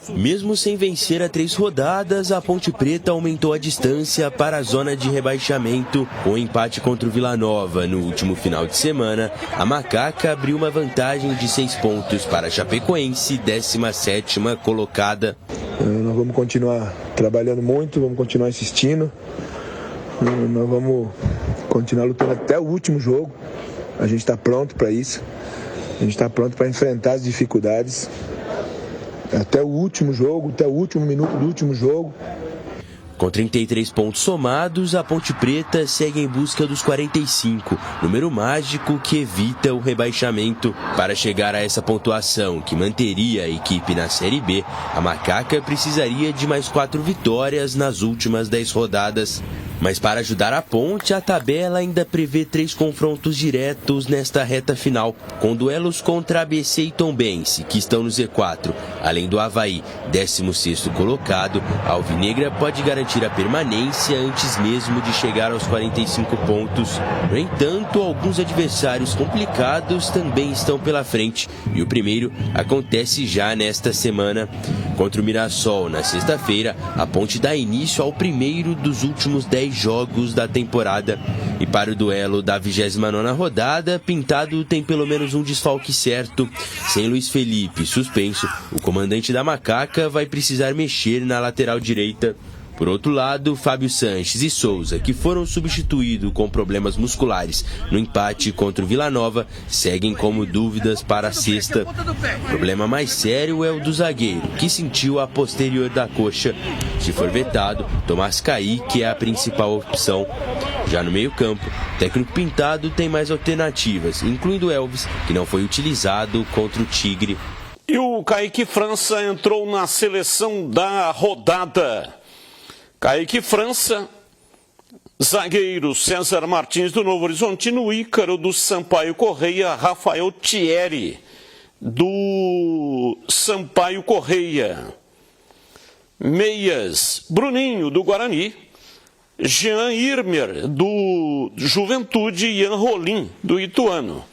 Mesmo sem vencer a 3 rodadas, a Ponte Preta aumentou a distância para a zona de rebaixamento. Com o empate contra o Vila Nova no último final de semana, a Macaca abriu uma vantagem de 6 pontos para a Chapecoense, 17ª colocada. Nós vamos continuar trabalhando muito, vamos continuar insistindo, nós vamos continuar lutando até o último jogo. A gente está pronto para isso, a gente está pronto para enfrentar as dificuldades. Até o último jogo, até o último minuto do último jogo. Com 33 pontos somados, a Ponte Preta segue em busca dos 45, número mágico que evita o rebaixamento. Para chegar a essa pontuação, que manteria a equipe na Série B, a Macaca precisaria de mais 4 vitórias nas últimas 10 rodadas. Mas para ajudar a Ponte, a tabela ainda prevê 3 confrontos diretos nesta reta final, com duelos contra ABC e Tombense, que estão no Z4. Além do Avaí, 16º colocado, a Alvinegra pode garantir a permanência antes mesmo de chegar aos 45 pontos. No entanto, alguns adversários complicados também estão pela frente, e o primeiro acontece já nesta semana. Contra o Mirassol, na sexta-feira, a Ponte dá início ao primeiro dos últimos 10 jogos da temporada. E para o duelo da 29ª rodada, Pintado tem pelo menos um desfalque certo. Sem Luiz Felipe suspenso, o comandante da Macaca vai precisar mexer na lateral direita. Por outro lado, Fábio Sanches e Souza, que foram substituídos com problemas musculares no empate contra o Vila Nova, seguem como dúvidas para a sexta. O problema mais sério é o do zagueiro, que sentiu a posterior da coxa. Se for vetado, Tomás Kaique é a principal opção. Já no meio-campo, o técnico Pintado tem mais alternativas, incluindo Elvis, que não foi utilizado contra o Tigre. E o Kaique França entrou na seleção da rodada. Kaique França, zagueiro César Martins do Novo Horizontino, Ícaro do Sampaio Correia, Rafael Thierry do Sampaio Correia, meias Bruninho do Guarani, Jean Irmer do Juventude e Ian Rolim do Ituano.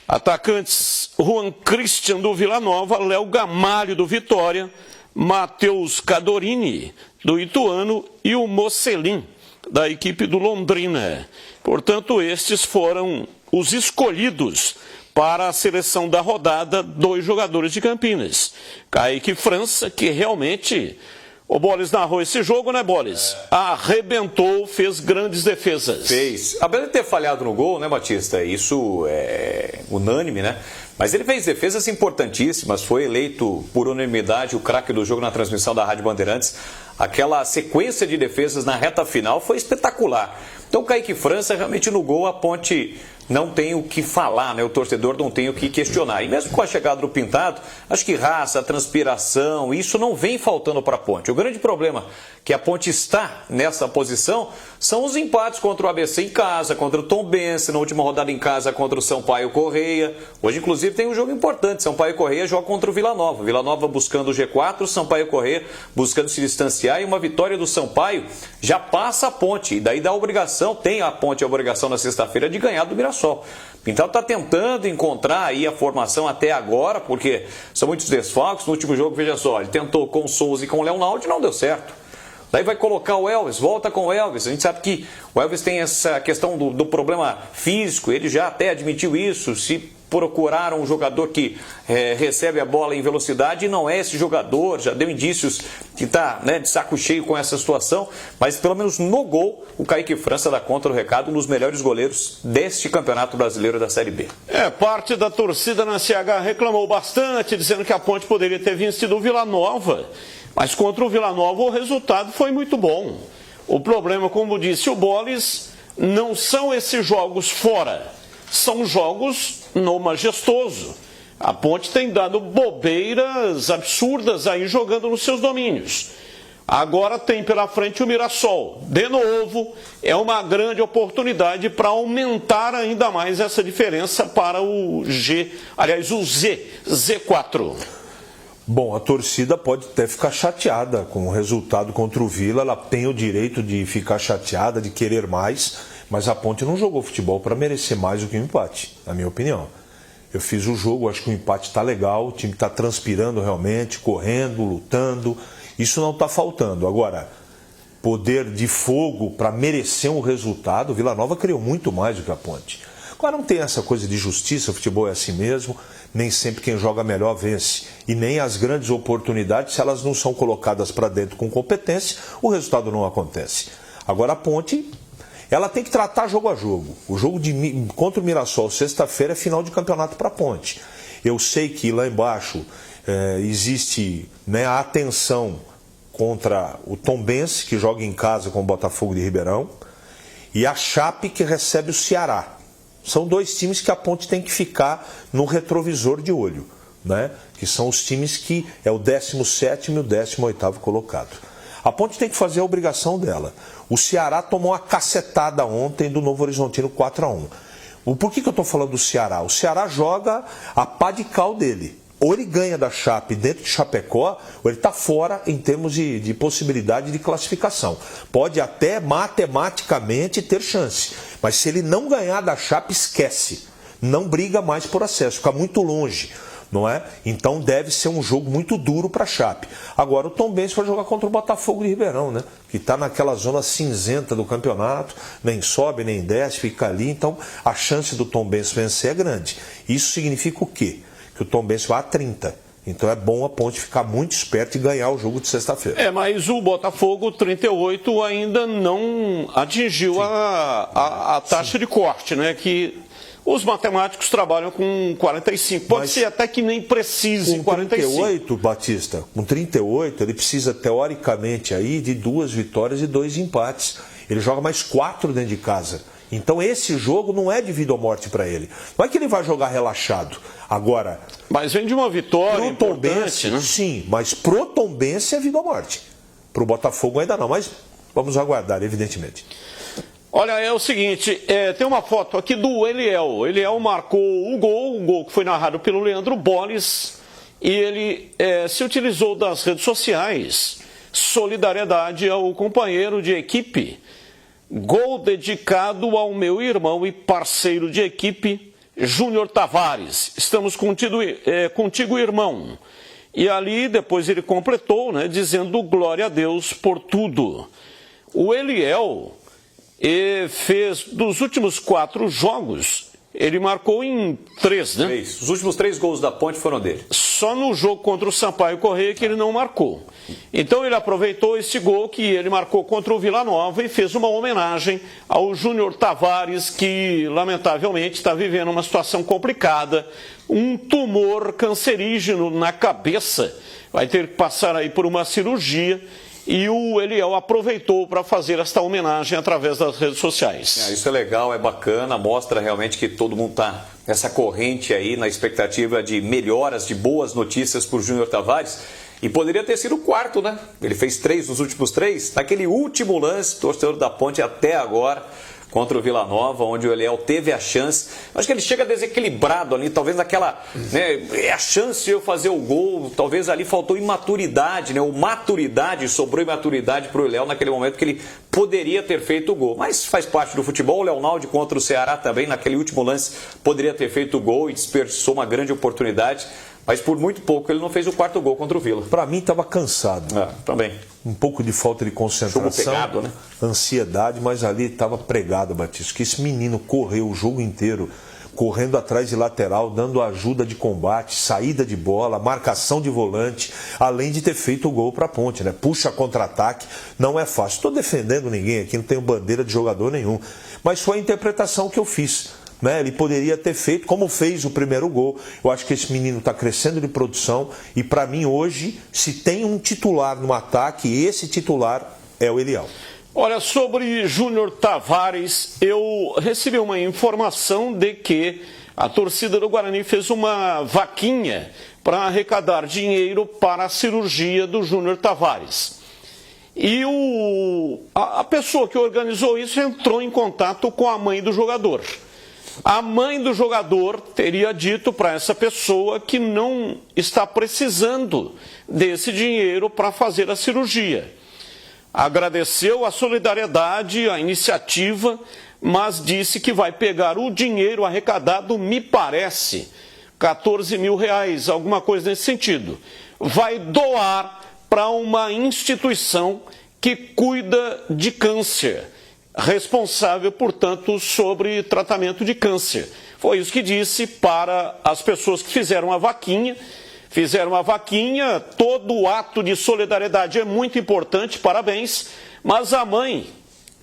Atacantes Juan Christian do Vila Nova, Léo Gamalho do Vitória, Matheus Cadorini do Ituano e o Mocelin da equipe do Londrina. Portanto, estes foram os escolhidos para a seleção da rodada, 2 jogadores de Campinas. Kaique França, que realmente... O Boles narrou esse jogo, né, Boles? Arrebentou, fez grandes defesas. Fez. Apesar de ter falhado no gol, né, Batista? Isso é unânime, né? Mas ele fez defesas importantíssimas, foi eleito por unanimidade o craque do jogo na transmissão da Rádio Bandeirantes. Aquela sequência de defesas na reta final foi espetacular. Então, Kaique França, realmente no gol, a Ponte não tem o que falar, né? O torcedor não tem o que questionar. E mesmo com a chegada do Pintado, acho que raça, transpiração, isso não vem faltando para a Ponte. O grande problema que a Ponte está nessa posição são os empates contra o ABC em casa, contra o Tombense, na última rodada em casa contra o Sampaio Correia. Hoje, inclusive, tem um jogo importante. Sampaio Correia joga contra o Vila Nova. Vila Nova buscando o G4, Sampaio Correia buscando se distanciar, e uma vitória do Sampaio já passa a Ponte. E daí dá a obrigação, tem a Ponte a obrigação na sexta-feira de ganhar do Mirassol. Então está tentando encontrar aí a formação até agora, porque são muitos desfalques. No último jogo, veja só, ele tentou com o Souza e com o Leonardo e não deu certo. Daí vai colocar o Elvis, volta com o Elvis. A gente sabe que o Elvis tem essa questão do problema físico, ele já até admitiu isso. Se procurar um jogador que recebe a bola em velocidade, não é esse jogador, já deu indícios que está, né, de saco cheio com essa situação, mas pelo menos no gol, o Kaique França dá conta do recado, um dos melhores goleiros deste Campeonato Brasileiro da Série B. Parte da torcida na CH reclamou bastante, dizendo que a Ponte poderia ter vencido o Vila Nova. Mas contra o Vila Nova o resultado foi muito bom. O problema, como disse o Boles, não são esses jogos fora, são jogos no Majestoso. A Ponte tem dado bobeiras absurdas aí jogando nos seus domínios. Agora tem pela frente o Mirassol. De novo, é uma grande oportunidade para aumentar ainda mais essa diferença para o Z4. Bom, a torcida pode até ficar chateada com o resultado contra o Vila, ela tem o direito de ficar chateada, de querer mais, mas a Ponte não jogou futebol para merecer mais do que um empate, na minha opinião. Eu fiz o jogo, acho que o empate está legal, o time está transpirando realmente, correndo, lutando. Isso não está faltando. Agora, poder de fogo para merecer um resultado, o Vila Nova criou muito mais do que a Ponte. Agora não tem essa coisa de justiça, o futebol é assim mesmo, nem sempre quem joga melhor vence. E nem as grandes oportunidades, se elas não são colocadas para dentro com competência, o resultado não acontece. Agora a Ponte, ela tem que tratar jogo a jogo. O jogo contra o Mirassol, sexta-feira, é final de campeonato para a Ponte. Eu sei que lá embaixo existe, né, a atenção contra o Tombense, que joga em casa com o Botafogo de Ribeirão, e a Chape, que recebe o Ceará. São dois times que a Ponte tem que ficar no retrovisor de olho, né? Que são os times que é o 17º e o 18º colocado. A Ponte tem que fazer a obrigação dela. O Ceará tomou uma cacetada ontem do Novo Horizontino 4-1. Por que eu estou falando do Ceará? O Ceará joga a pá de cal dele. Ou ele ganha da Chape dentro de Chapecó, ou ele está fora em termos de possibilidade de classificação. Pode até matematicamente ter chance, mas se ele não ganhar da Chape, esquece. Não briga mais por acesso, fica muito longe, não é? Então deve ser um jogo muito duro para a Chape. Agora o Tombense vai jogar contra o Botafogo de Ribeirão, né? Que está naquela zona cinzenta do campeonato, nem sobe nem desce, fica ali. Então a chance do Tombense vencer é grande. Isso significa o quê? Que o Tombense vai a 30. Então é bom a Ponte ficar muito esperto e ganhar o jogo de sexta-feira. Mas o Botafogo 38 ainda não atingiu a taxa de corte, né? Que os matemáticos trabalham com 45. Pode ser até que nem precise 45. Com 38, Batista, com 38, ele precisa teoricamente aí de 2 vitórias e 2 empates. Ele joga mais 4 dentro de casa. Então esse jogo não é de vida ou morte para ele. Não é que ele vai jogar relaxado. Agora, mas vem de uma vitória importante, né? Sim, mas pro Tombense é vida ou morte. Pro Botafogo ainda não, mas vamos aguardar, evidentemente. Olha, é o seguinte, tem uma foto aqui do Eliel. O Eliel marcou o gol que foi narrado pelo Leandro Boles, e ele se utilizou das redes sociais. Solidariedade ao companheiro de equipe. Gol dedicado ao meu irmão e parceiro de equipe, Júnior Tavares. Estamos contigo, irmão. E ali depois ele completou, né, dizendo glória a Deus por tudo. O Eliel fez dos últimos 4 jogos, ele marcou em 3, né? 3. Os últimos 3 gols da Ponte foram dele. Só no jogo contra o Sampaio Corrêa que ele não marcou. Então ele aproveitou esse gol que ele marcou contra o Vila Nova e fez uma homenagem ao Júnior Tavares, que lamentavelmente está vivendo uma situação complicada, um tumor cancerígeno na cabeça, vai ter que passar aí por uma cirurgia. E o Eliel aproveitou para fazer esta homenagem através das redes sociais. Isso é legal, é bacana, mostra realmente que todo mundo está nessa corrente aí, na expectativa de melhoras, de boas notícias por Júnior Tavares. E poderia ter sido o 4, né? Ele fez 3 nos últimos 3. Naquele último lance, torcedor da Ponte até agora, contra o Vila Nova, onde o Eliel teve a chance. Acho que ele chega desequilibrado ali, talvez naquela, né, é a chance de eu fazer o gol, talvez ali faltou imaturidade, né, ou maturidade, sobrou imaturidade para o Eliel naquele momento que ele poderia ter feito o gol. Mas faz parte do futebol. O Leonaldi contra o Ceará também, naquele último lance, poderia ter feito o gol e desperdiçou uma grande oportunidade. Mas por muito pouco ele não fez o 4º gol contra o Vila. Para mim estava cansado. Também. Um pouco de falta de concentração, jogo pegado, né? Ansiedade, mas ali estava pregado, Batista, que esse menino correu o jogo inteiro, correndo atrás de lateral, dando ajuda de combate, saída de bola, marcação de volante, além de ter feito o gol para a Ponte, né? Puxa contra-ataque, não é fácil. Estou defendendo ninguém aqui, não tenho bandeira de jogador nenhum, mas foi a interpretação que eu fiz. Ele poderia ter feito, como fez o primeiro gol. Eu acho que esse menino está crescendo de produção e para mim hoje, se tem um titular no ataque, esse titular é o Eliel. Olha, sobre Júnior Tavares, eu recebi uma informação de que a torcida do Guarani fez uma vaquinha para arrecadar dinheiro para a cirurgia do Júnior Tavares. E a pessoa que organizou isso entrou em contato com a mãe do jogador. A mãe do jogador teria dito para essa pessoa que não está precisando desse dinheiro para fazer a cirurgia. Agradeceu a solidariedade, a iniciativa, mas disse que vai pegar o dinheiro arrecadado, me parece, 14 mil reais, alguma coisa nesse sentido. Vai doar para uma instituição que cuida de câncer, responsável, portanto, sobre tratamento de câncer. Foi isso que disse para as pessoas que fizeram a vaquinha. Todo ato de solidariedade é muito importante, parabéns, mas a mãe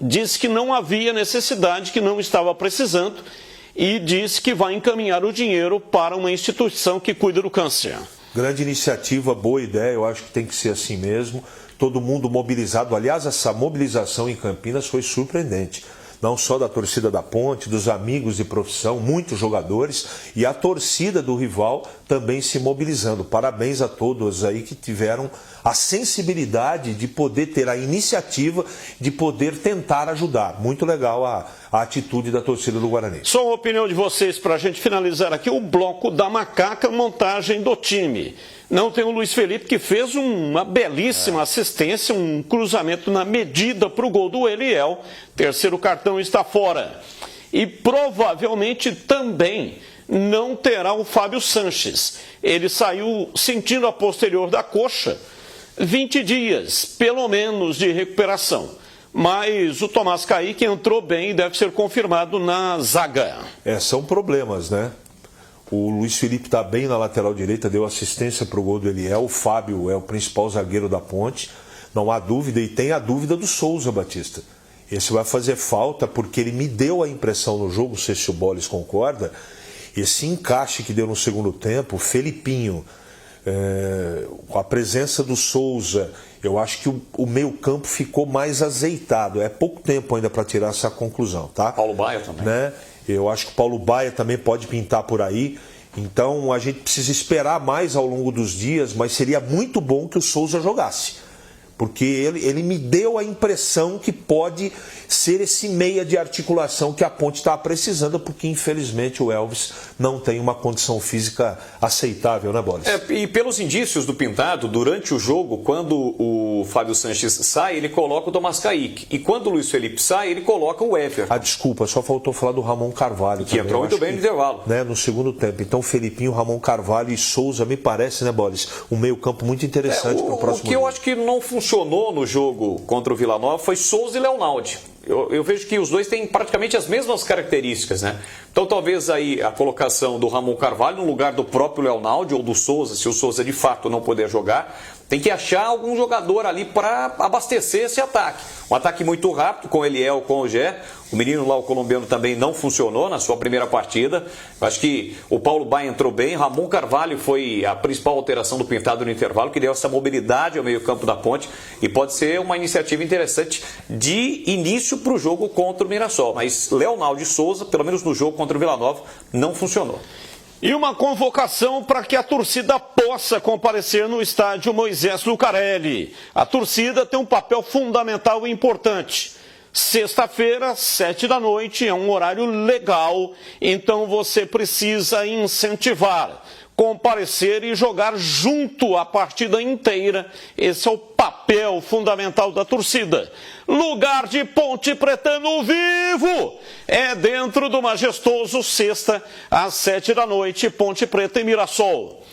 disse que não havia necessidade, que não estava precisando, e disse que vai encaminhar o dinheiro para uma instituição que cuida do câncer. Grande iniciativa, boa ideia, eu acho que tem que ser assim mesmo. Todo mundo mobilizado. Aliás, essa mobilização em Campinas foi surpreendente. Não só da torcida da Ponte, dos amigos de profissão, muitos jogadores, e a torcida do rival também se mobilizando. Parabéns a todos aí que tiveram a sensibilidade de poder ter a iniciativa de poder tentar ajudar. Muito legal a atitude da torcida do Guarani. Só a opinião de vocês para a gente finalizar aqui, o bloco da macaca, montagem do time. Não tem o Luiz Felipe, que fez uma belíssima assistência, um cruzamento na medida para o gol do Eliel. Terceiro cartão está fora. E provavelmente também não terá o Fábio Sanches. Ele saiu sentindo a posterior da coxa, 20 dias, pelo menos, de recuperação. Mas o Tomás Caíque entrou bem e deve ser confirmado na zaga. São problemas, né? O Luiz Felipe está bem na lateral direita, deu assistência para o gol do Eliel. O Fábio é o principal zagueiro da Ponte, não há dúvida. E tem a dúvida do Souza, Batista. Esse vai fazer falta porque ele me deu a impressão no jogo, não sei se o Boles concorda, esse encaixe que deu no segundo tempo, o Felipinho, com a presença do Souza, eu acho que o meio-campo ficou mais azeitado. É pouco tempo ainda para tirar essa conclusão, tá? Paulo Baia também. Né? Eu acho que o Paulo Baia também pode pintar por aí. Então a gente precisa esperar mais ao longo dos dias, mas seria muito bom que o Souza jogasse. Porque ele me deu a impressão que pode ser esse meia de articulação que a Ponte está precisando, porque infelizmente o Elvis não tem uma condição física aceitável, né, Boris? E pelos indícios do Pintado, durante o jogo, quando o Fábio Sanches sai, ele coloca o Tomás Caíque. E quando o Luiz Felipe sai, ele coloca o Everton. Desculpa, só faltou falar do Ramon Carvalho. Que também entrou muito bem no intervalo. Né, no segundo tempo. Então, Felipinho, Ramon Carvalho e Souza, me parece, né, Boris, um meio campo muito interessante para o próximo jogo. O que eu acho que não funcionou no jogo contra o Vila Nova foi Souza e Leonaldi. Eu vejo que os dois têm praticamente as mesmas características, né? Então talvez aí a colocação do Ramon Carvalho no lugar do próprio Leonaldi ou do Souza, se o Souza de fato não puder jogar, tem que achar algum jogador ali para abastecer esse ataque. Um ataque muito rápido, com o Eliel, com o Gé. O menino lá, o colombiano, também não funcionou na sua primeira partida. Eu acho que o Paulo Baia entrou bem. Ramon Carvalho foi a principal alteração do Pintado no intervalo, que deu essa mobilidade ao meio-campo da Ponte. E pode ser uma iniciativa interessante de início para o jogo contra o Mirassol. Mas Leonaldo e Souza, pelo menos no jogo contra o Vila Nova, não funcionou. E uma convocação para que a torcida possa comparecer no estádio Moisés Lucarelli. A torcida tem um papel fundamental e importante. Sexta-feira, 19h, é um horário legal, então você precisa incentivar, comparecer e jogar junto a partida inteira. Esse é o papel fundamental da torcida. Lugar de Ponte Pretano vivo é dentro do majestoso sexta, às 19h, Ponte Preta e Mirassol.